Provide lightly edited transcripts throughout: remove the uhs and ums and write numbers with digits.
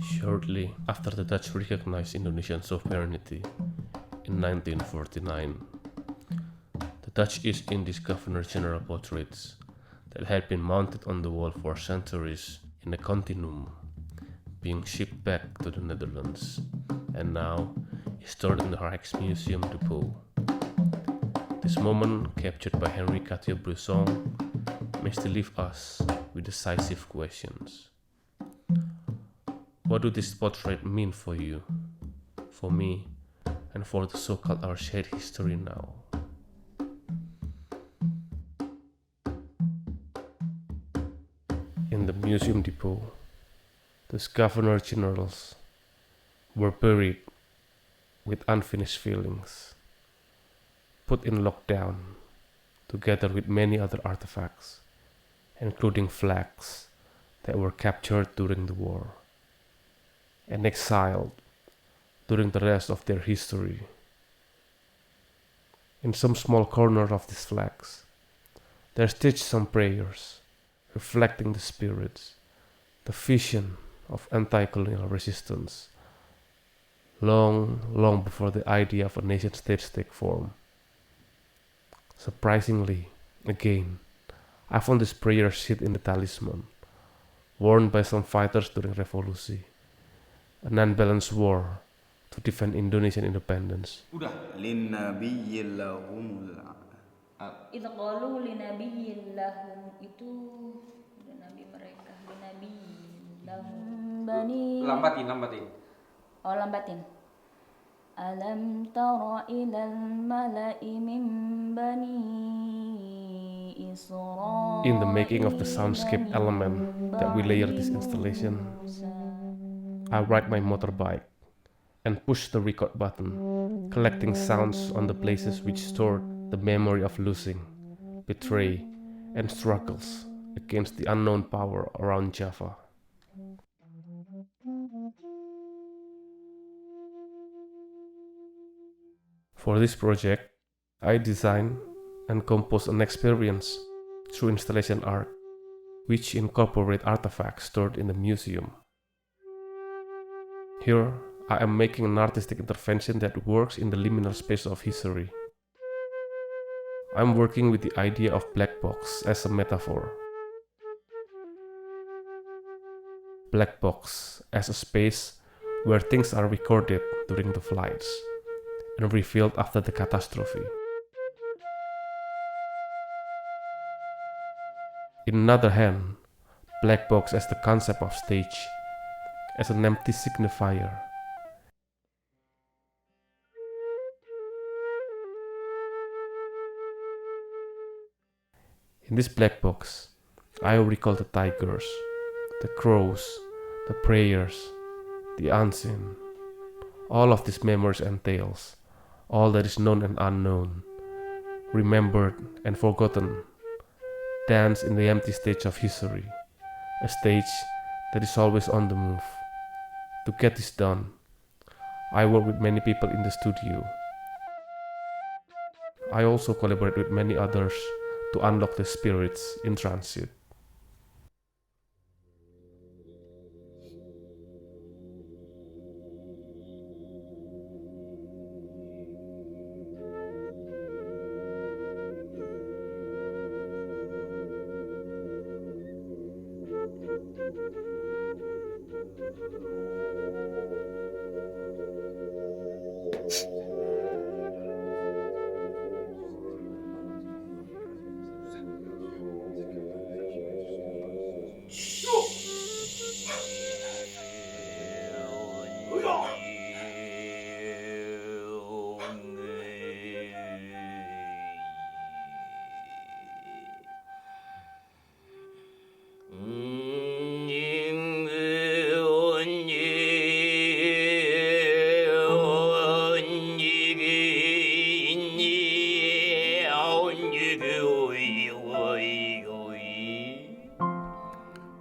Shortly after the Dutch recognized Indonesian sovereignty in 1949, the Dutch East Indies Governor-General portraits that had been mounted on the wall for centuries in a continuum, being shipped back to the Netherlands, and now is stored in the Rijksmuseum Depot. This moment, captured by Henri Cartier-Bresson, may still leave us with decisive questions. What do this portrait mean for you, for me, and for the so-called our shared history now? In the museum depot, these governor generals were buried with unfinished feelings, put in lockdown, together with many other artifacts, including flags that were captured during the war, and exiled during the rest of their history. In some small corner of these flags, there stitched some prayers, reflecting the spirits, the vision of anti-colonial resistance, long before the idea of a nation-state took form. Surprisingly, again, I found this prayer sheet in the talisman, worn by some fighters during revolution, an unbalanced war to defend Indonesian independence. Idh qalu linabiyyin lahum itu nabi mereka linabiyyin lahum bani Lambatin. oh lambatin alam tara ilal mala'i min bani Israel. In the making of the soundscape element that we layer this installation, I ride my motorbike and push the record button, collecting sounds on the places which stored the memory of losing, betray, and struggles against the unknown power around Java. For this project, I designed and composed an experience through installation art, which incorporate artifacts stored in the museum. Here, I am making an artistic intervention that works in the liminal space of history. I'm working with the idea of black box as a metaphor. Black box as a space where things are recorded during the flights and revealed after the catastrophe. In another hand, black box as the concept of stage, as an empty signifier. In this black box, I recall the tigers, the crows, the prayers, the unseen, all of these memories and tales, all that is known and unknown, remembered and forgotten, dance in the empty stage of history, a stage that is always on the move. To get this done, I work with many people in the studio. I also collaborate with many others to unlock the spirits in transit.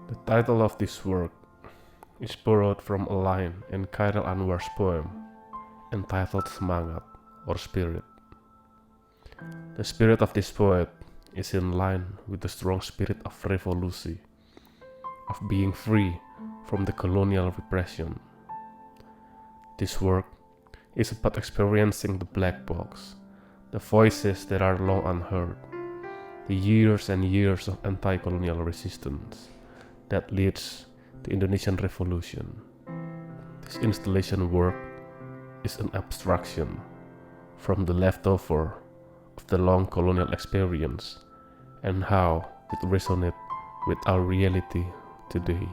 The title of this work is borrowed from a line in Khairil Anwar's poem entitled Semangat or Spirit. The spirit of this poet is in line with the strong spirit of revolution of being free from the colonial repression. This work is about experiencing the black box, the voices that are long unheard, the years and years of anti-colonial resistance that leads the Indonesian Revolution. This installation work is an abstraction from the leftover of the long colonial experience and how it resonates with our reality today.